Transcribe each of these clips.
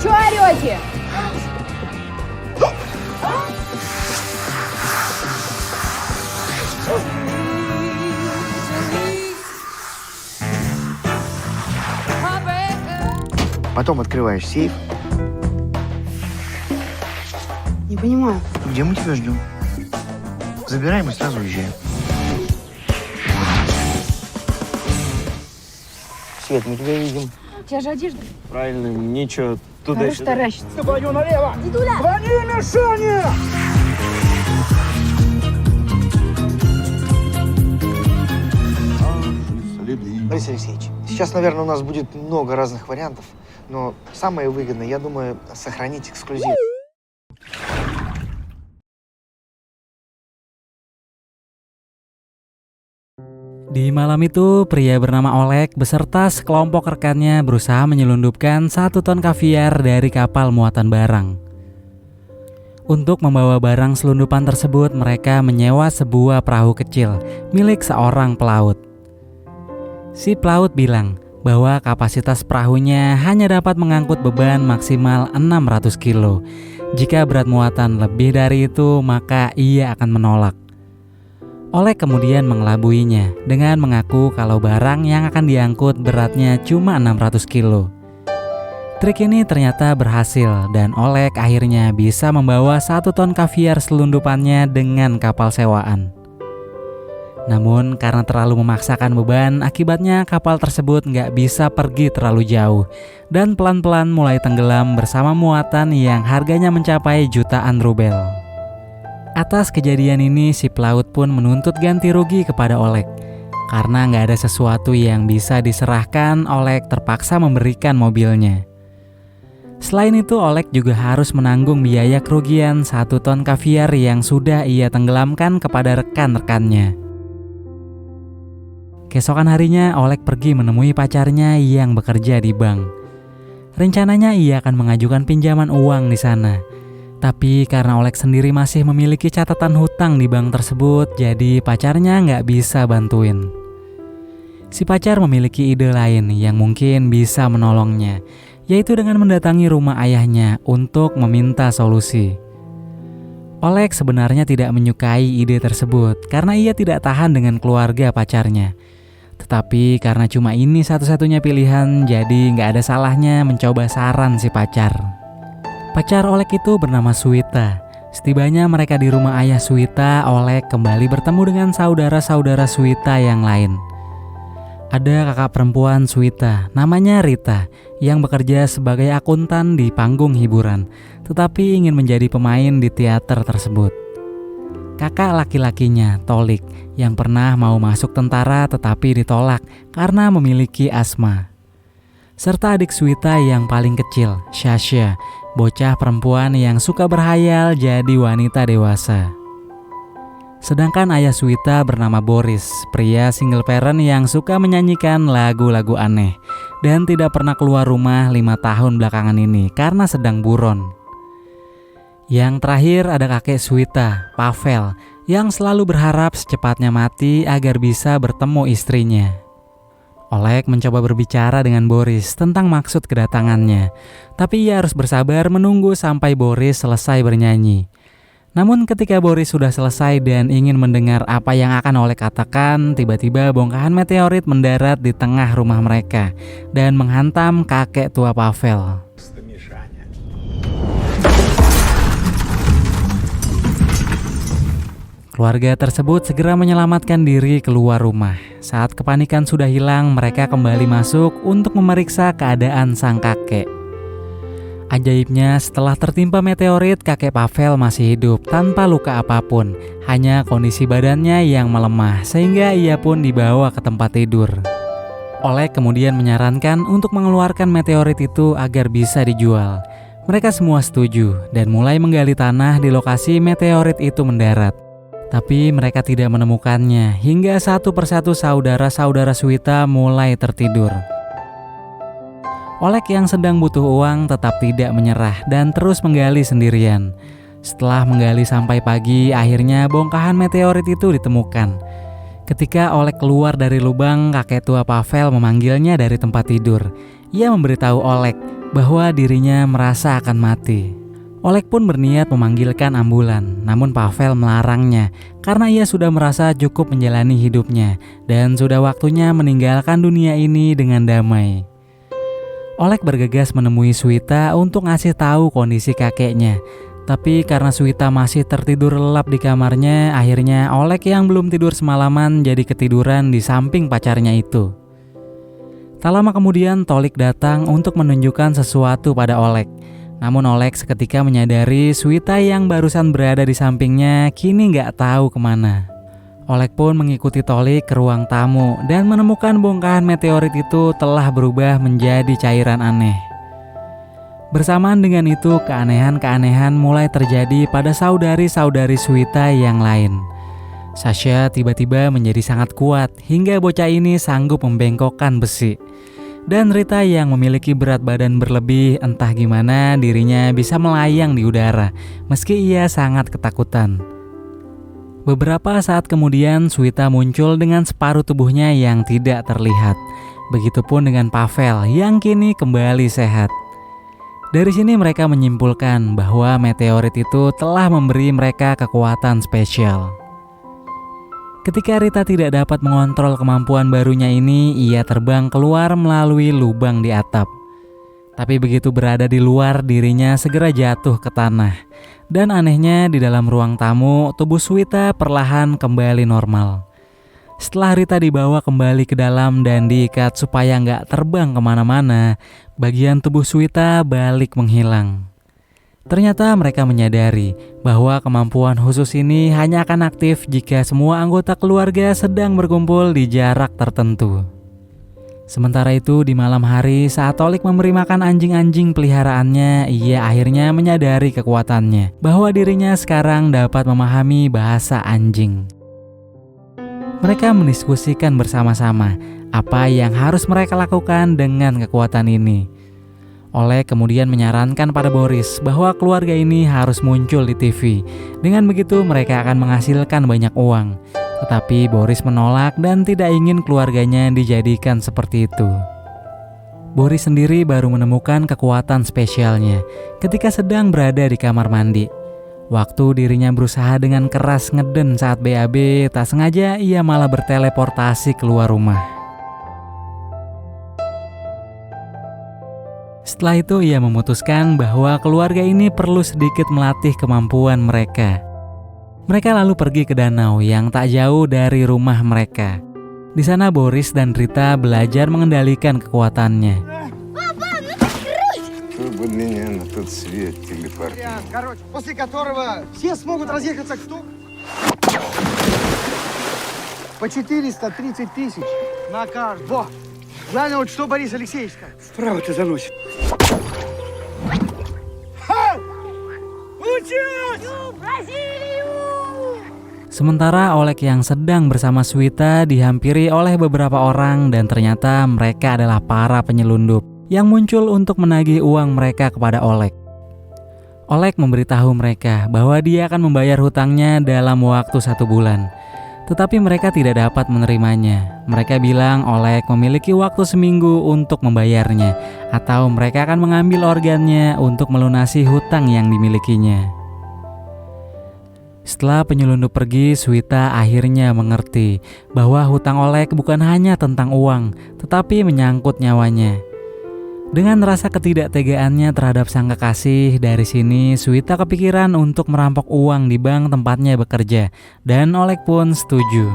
чё орёте? Потом открываешь сейф. Не понимаю. Где мы тебя ждем? Забираем и сразу уезжаем. Свет, мы тебя видим. У тебя же одежда. Правильно, нечего Хорош туда-сюда. таращиться. Бою налево! Дедуля! Гони мишени! Борис Алексеевич, сейчас, наверное, у нас будет много разных вариантов, но самое выгодное, я думаю, сохранить эксклюзив. Di malam itu, pria bernama Oleg beserta sekelompok rekannya berusaha menyelundupkan 1 ton kaviar dari kapal muatan barang. Untuk membawa barang selundupan tersebut, mereka menyewa sebuah perahu kecil milik seorang pelaut. Si pelaut bilang bahwa kapasitas perahunya hanya dapat mengangkut beban maksimal 600 kilo. Jika berat muatan lebih dari itu, maka ia akan menolak. Oleg kemudian mengelabuinya dengan mengaku kalau barang yang akan diangkut beratnya cuma 600 kilo. Trik ini ternyata berhasil dan Oleg akhirnya bisa membawa 1 ton kaviar selundupannya dengan kapal sewaan. Namun karena terlalu memaksakan beban, akibatnya kapal tersebut nggak bisa pergi terlalu jauh dan pelan-pelan mulai tenggelam bersama muatan yang harganya mencapai jutaan rubel. Atas kejadian ini, si pelaut pun menuntut ganti rugi kepada Oleg. Karena nggak ada sesuatu yang bisa diserahkan, Oleg terpaksa memberikan mobilnya. Selain itu, Oleg juga harus menanggung biaya kerugian 1 ton kaviar yang sudah ia tenggelamkan kepada rekan-rekannya. Keesokan harinya, Oleg pergi menemui pacarnya yang bekerja di bank. Rencananya ia akan mengajukan pinjaman uang di sana. Tapi karena Oleg sendiri masih memiliki catatan hutang di bank tersebut, jadi pacarnya nggak bisa bantuin. Si pacar memiliki ide lain yang mungkin bisa menolongnya, yaitu dengan mendatangi rumah ayahnya untuk meminta solusi. Oleg sebenarnya tidak menyukai ide tersebut karena ia tidak tahan dengan keluarga pacarnya. Tetapi karena cuma ini satu-satunya pilihan, jadi nggak ada salahnya mencoba saran si pacar. Pacar Oleg itu bernama Suwita. Setibanya mereka di rumah ayah Suwita, Oleg kembali bertemu dengan saudara-saudara Suwita yang lain. Ada kakak perempuan Suwita, namanya Rita, yang bekerja sebagai akuntan di panggung hiburan, tetapi ingin menjadi pemain di teater tersebut. Kakak laki-lakinya, Tolik, yang pernah mau masuk tentara tetapi ditolak karena memiliki asma. Serta adik Suwita yang paling kecil, Shasha, bocah perempuan yang suka berhayal jadi wanita dewasa. Sedangkan ayah Suwita bernama Boris, pria single parent yang suka menyanyikan lagu-lagu aneh dan tidak pernah keluar rumah 5 tahun belakangan ini karena sedang buron. Yang terakhir ada kakek Suwita, Pavel, yang selalu berharap secepatnya mati agar bisa bertemu istrinya. Oleg mencoba berbicara dengan Boris tentang maksud kedatangannya, tapi ia harus bersabar menunggu sampai Boris selesai bernyanyi. Namun ketika Boris sudah selesai dan ingin mendengar apa yang akan Oleg katakan, tiba-tiba bongkahan meteorit mendarat di tengah rumah mereka dan menghantam kakek tua Pavel. Keluarga tersebut segera menyelamatkan diri keluar rumah. Saat kepanikan sudah hilang, mereka kembali masuk untuk memeriksa keadaan sang kakek. Ajaibnya, setelah tertimpa meteorit, kakek Pavel masih hidup tanpa luka apapun. Hanya kondisi badannya yang melemah, sehingga ia pun dibawa ke tempat tidur. Oleg kemudian menyarankan untuk mengeluarkan meteorit itu agar bisa dijual. Mereka semua setuju dan mulai menggali tanah di lokasi meteorit itu mendarat. Tapi mereka tidak menemukannya hingga satu persatu saudara-saudara Suwita mulai tertidur. Oleg yang sedang butuh uang tetap tidak menyerah dan terus menggali sendirian. Setelah menggali sampai pagi, akhirnya bongkahan meteorit itu ditemukan. Ketika Oleg keluar dari lubang, kakek tua Pavel memanggilnya dari tempat tidur. Ia memberitahu Oleg bahwa dirinya merasa akan mati. Oleg pun berniat memanggilkan ambulan, namun Pavel melarangnya karena ia sudah merasa cukup menjalani hidupnya dan sudah waktunya meninggalkan dunia ini dengan damai. Oleg bergegas menemui Swita untuk ngasih tahu kondisi kakeknya. Tapi karena Swita masih tertidur lelap di kamarnya, akhirnya Oleg yang belum tidur semalaman jadi ketiduran di samping pacarnya itu. Tak lama kemudian Tolik datang untuk menunjukkan sesuatu pada Oleg. Namun Oleg seketika menyadari Swita yang barusan berada di sampingnya kini gak tahu kemana. Oleg pun mengikuti Tolik ke ruang tamu dan menemukan bongkahan meteorit itu telah berubah menjadi cairan aneh. Bersamaan dengan itu, keanehan-keanehan mulai terjadi pada saudari-saudari Swita yang lain. Sasha tiba-tiba menjadi sangat kuat hingga bocah ini sanggup membengkokkan besi. Dan Rita yang memiliki berat badan berlebih, entah gimana dirinya bisa melayang di udara meski ia sangat ketakutan. Beberapa saat kemudian Swita muncul dengan separuh tubuhnya yang tidak terlihat. Begitupun dengan Pavel yang kini kembali sehat. Dari sini mereka menyimpulkan bahwa meteorit itu telah memberi mereka kekuatan spesial. Ketika Rita tidak dapat mengontrol kemampuan barunya ini, ia terbang keluar melalui lubang di atap. Tapi begitu berada di luar, dirinya segera jatuh ke tanah. Dan anehnya di dalam ruang tamu, tubuh Swita perlahan kembali normal. Setelah Rita dibawa kembali ke dalam dan diikat supaya nggak terbang kemana-mana, bagian tubuh Swita balik menghilang. Ternyata mereka menyadari bahwa kemampuan khusus ini hanya akan aktif jika semua anggota keluarga sedang berkumpul di jarak tertentu. Sementara itu di malam hari saat Tolik memberi makan anjing-anjing peliharaannya, ia akhirnya menyadari kekuatannya, bahwa dirinya sekarang dapat memahami bahasa anjing. Mereka mendiskusikan bersama-sama apa yang harus mereka lakukan dengan kekuatan ini. Oleg kemudian menyarankan pada Boris bahwa keluarga ini harus muncul di TV. Dengan begitu mereka akan menghasilkan banyak uang. Tetapi Boris menolak dan tidak ingin keluarganya dijadikan seperti itu. Boris sendiri baru menemukan kekuatan spesialnya ketika sedang berada di kamar mandi. Waktu dirinya berusaha dengan keras ngeden saat BAB, tak sengaja ia malah berteleportasi keluar rumah. Setelah itu ia memutuskan bahwa keluarga ini perlu sedikit melatih kemampuan mereka. Mereka lalu pergi ke danau yang tak jauh dari rumah mereka. Di sana Boris dan Rita belajar mengendalikan kekuatannya. Короче, после которого все смогут разъехаться кто? По 430 тысяч на каждого. Главное, вот что Борис Алексеевич скажет. Вправо ты заносит. Sementara Oleg yang sedang bersama Swita dihampiri oleh beberapa orang dan ternyata mereka adalah para penyelundup yang muncul untuk menagih uang mereka kepada Oleg. Oleg memberitahu mereka bahwa dia akan membayar hutangnya dalam waktu 1 bulan. Tetapi mereka tidak dapat menerimanya. Mereka bilang Oleg memiliki waktu seminggu untuk membayarnya, atau mereka akan mengambil organnya untuk melunasi hutang yang dimilikinya. Setelah penyelundup pergi, Swita akhirnya mengerti bahwa hutang Oleg bukan hanya tentang uang, tetapi menyangkut nyawanya. Dengan rasa ketidaktegaannya terhadap sang kekasih, dari sini Swita kepikiran untuk merampok uang di bank tempatnya bekerja, dan Oleg pun setuju.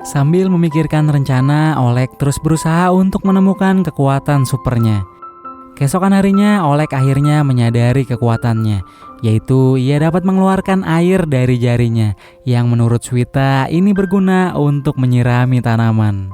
Sambil memikirkan rencana, Oleg terus berusaha untuk menemukan kekuatan supernya. Keesokan harinya, Oleg akhirnya menyadari kekuatannya, yaitu ia dapat mengeluarkan air dari jarinya, yang menurut Swita ini berguna untuk menyirami tanaman.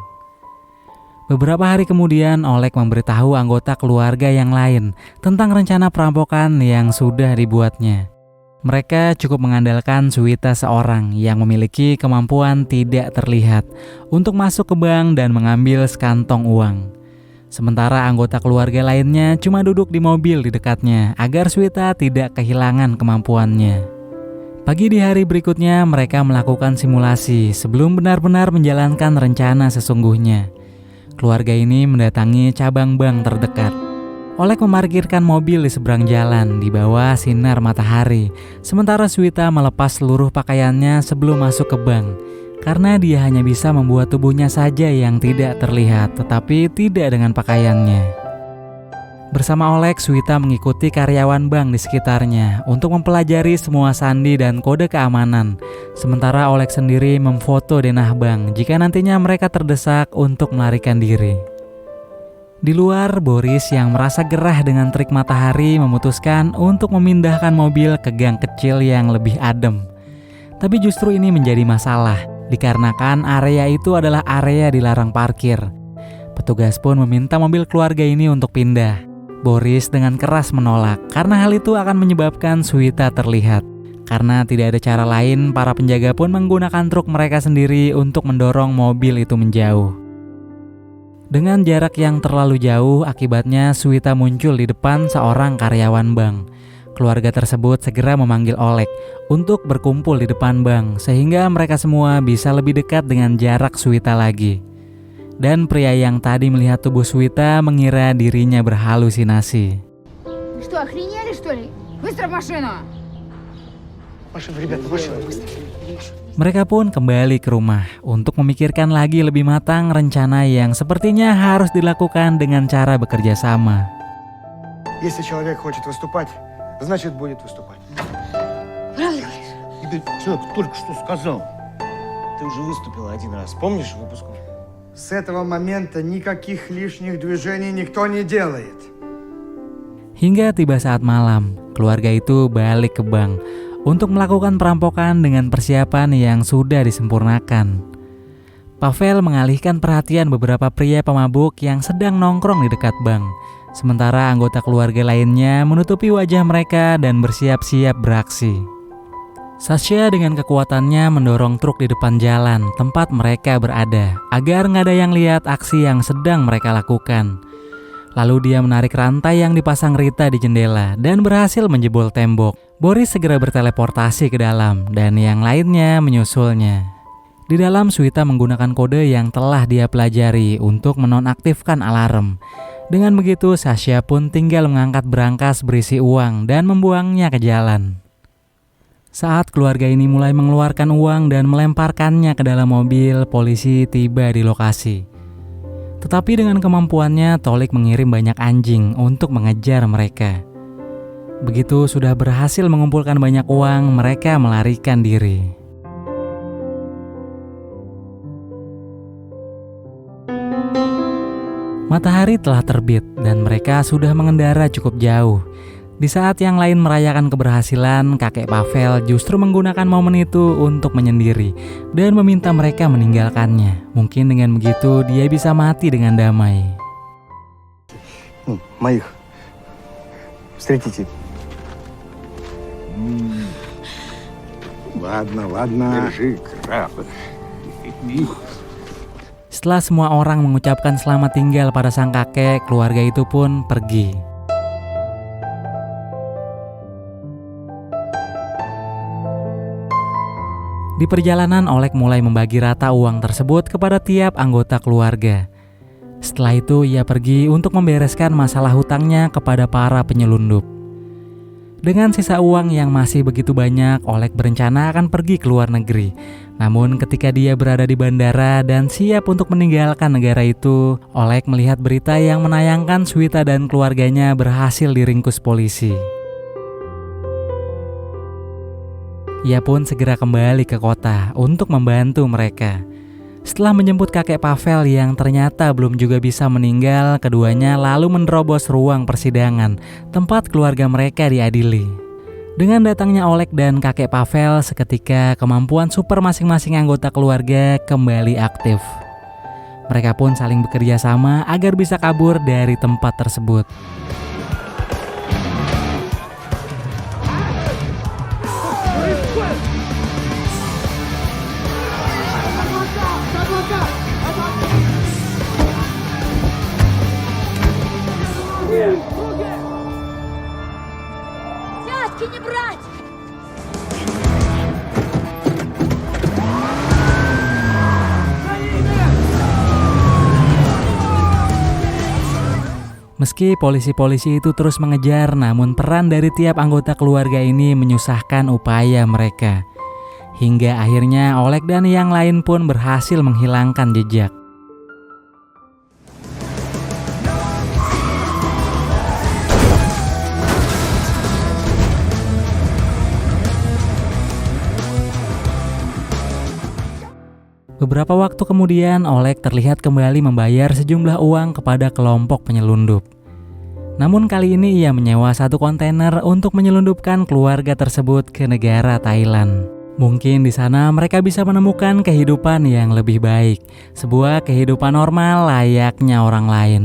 Beberapa hari kemudian, Oleg memberitahu anggota keluarga yang lain tentang rencana perampokan yang sudah dibuatnya. Mereka cukup mengandalkan Swita seorang yang memiliki kemampuan tidak terlihat untuk masuk ke bank dan mengambil sekantong uang. Sementara anggota keluarga lainnya cuma duduk di mobil di dekatnya agar Swita tidak kehilangan kemampuannya. Pagi di hari berikutnya mereka melakukan simulasi sebelum benar-benar menjalankan rencana sesungguhnya. Keluarga ini mendatangi cabang bank terdekat. Oleg memarkirkan mobil di seberang jalan di bawah sinar matahari, sementara Swita melepas seluruh pakaiannya sebelum masuk ke bank. Karena dia hanya bisa membuat tubuhnya saja yang tidak terlihat, tetapi tidak dengan pakaiannya. Bersama Oleg, Swita mengikuti karyawan bank di sekitarnya untuk mempelajari semua sandi dan kode keamanan. Sementara Oleg sendiri memfoto denah bank jika nantinya mereka terdesak untuk melarikan diri. Di luar, Boris yang merasa gerah dengan trik matahari memutuskan untuk memindahkan mobil ke gang kecil yang lebih adem. Tapi justru ini menjadi masalah, dikarenakan area itu adalah area dilarang parkir. Petugas pun meminta mobil keluarga ini untuk pindah. Boris dengan keras menolak karena hal itu akan menyebabkan Swita terlihat. Karena tidak ada cara lain, para penjaga pun menggunakan truk mereka sendiri untuk mendorong mobil itu menjauh. Dengan jarak yang terlalu jauh, akibatnya Swita muncul di depan seorang karyawan bank. Keluarga tersebut segera memanggil Oleg untuk berkumpul di depan bank sehingga mereka semua bisa lebih dekat dengan jarak Swita lagi. Dan pria yang tadi melihat tubuh Swita mengira dirinya berhalusinasi. Вы что, охренели, что ли? Быстро в машину! Машина, ребята, машина, быстро. Mereka pun kembali ke rumah untuk memikirkan lagi lebih matang rencana yang sepertinya harus dilakukan dengan cara bekerja sama. Если человек хочет выступать, значит будет выступать. Правда говоришь? Тебе человек только что сказал. Ты уже выступила один раз, помнишь выпуск? С этого момента никаких лишних движений никто не делает. Hingga tiba saat malam, keluarga itu balik ke bank untuk melakukan perampokan dengan persiapan yang sudah disempurnakan. Pavel mengalihkan perhatian beberapa pria pemabuk yang sedang nongkrong di dekat bank. Sementara anggota keluarga lainnya menutupi wajah mereka dan bersiap-siap beraksi. Sasha dengan kekuatannya mendorong truk di depan jalan tempat mereka berada agar nggak ada yang lihat aksi yang sedang mereka lakukan. Lalu dia menarik rantai yang dipasang Rita di jendela dan berhasil menjebol tembok. Boris segera berteleportasi ke dalam dan yang lainnya menyusulnya. Di dalam, Swita menggunakan kode yang telah dia pelajari untuk menonaktifkan alarm. Dengan begitu, Sasha pun tinggal mengangkat berangkas berisi uang dan membuangnya ke jalan. Saat keluarga ini mulai mengeluarkan uang dan melemparkannya ke dalam mobil, polisi tiba di lokasi. Tetapi dengan kemampuannya, Tolik mengirim banyak anjing untuk mengejar mereka. Begitu sudah berhasil mengumpulkan banyak uang, mereka melarikan diri. Matahari telah terbit dan mereka sudah mengendara cukup jauh. Di saat yang lain merayakan keberhasilan, kakek Pavel justru menggunakan momen itu untuk menyendiri dan meminta mereka meninggalkannya. Mungkin dengan begitu dia bisa mati dengan damai. Моих. Встретите. Ладно. Держи, краб. Setelah semua orang mengucapkan selamat tinggal pada sang kakek, keluarga itu pun pergi. Di perjalanan, Oleg mulai membagi rata uang tersebut kepada tiap anggota keluarga. Setelah itu, ia pergi untuk membereskan masalah hutangnya kepada para penyelundup. Dengan sisa uang yang masih begitu banyak, Oleg berencana akan pergi ke luar negeri. Namun ketika dia berada di bandara dan siap untuk meninggalkan negara itu, Oleg melihat berita yang menayangkan Swita dan keluarganya berhasil diringkus polisi. Ia pun segera kembali ke kota untuk membantu mereka. Setelah menjemput kakek Pavel yang ternyata belum juga bisa meninggal, keduanya lalu menerobos ruang persidangan tempat keluarga mereka diadili. Dengan datangnya Oleg dan kakek Pavel, seketika kemampuan super masing-masing anggota keluarga kembali aktif. Mereka pun saling bekerja sama agar bisa kabur dari tempat tersebut. Взятки не брать! Meski polisi-polisi itu terus mengejar, namun peran dari tiap anggota keluarga ini menyusahkan upaya mereka. Hingga akhirnya Oleg dan yang lain pun berhasil menghilangkan jejak. Beberapa waktu kemudian, Oleg terlihat kembali membayar sejumlah uang kepada kelompok penyelundup. Namun kali ini ia menyewa satu kontainer untuk menyelundupkan keluarga tersebut ke negara Thailand. Mungkin di sana mereka bisa menemukan kehidupan yang lebih baik, sebuah kehidupan normal layaknya orang lain.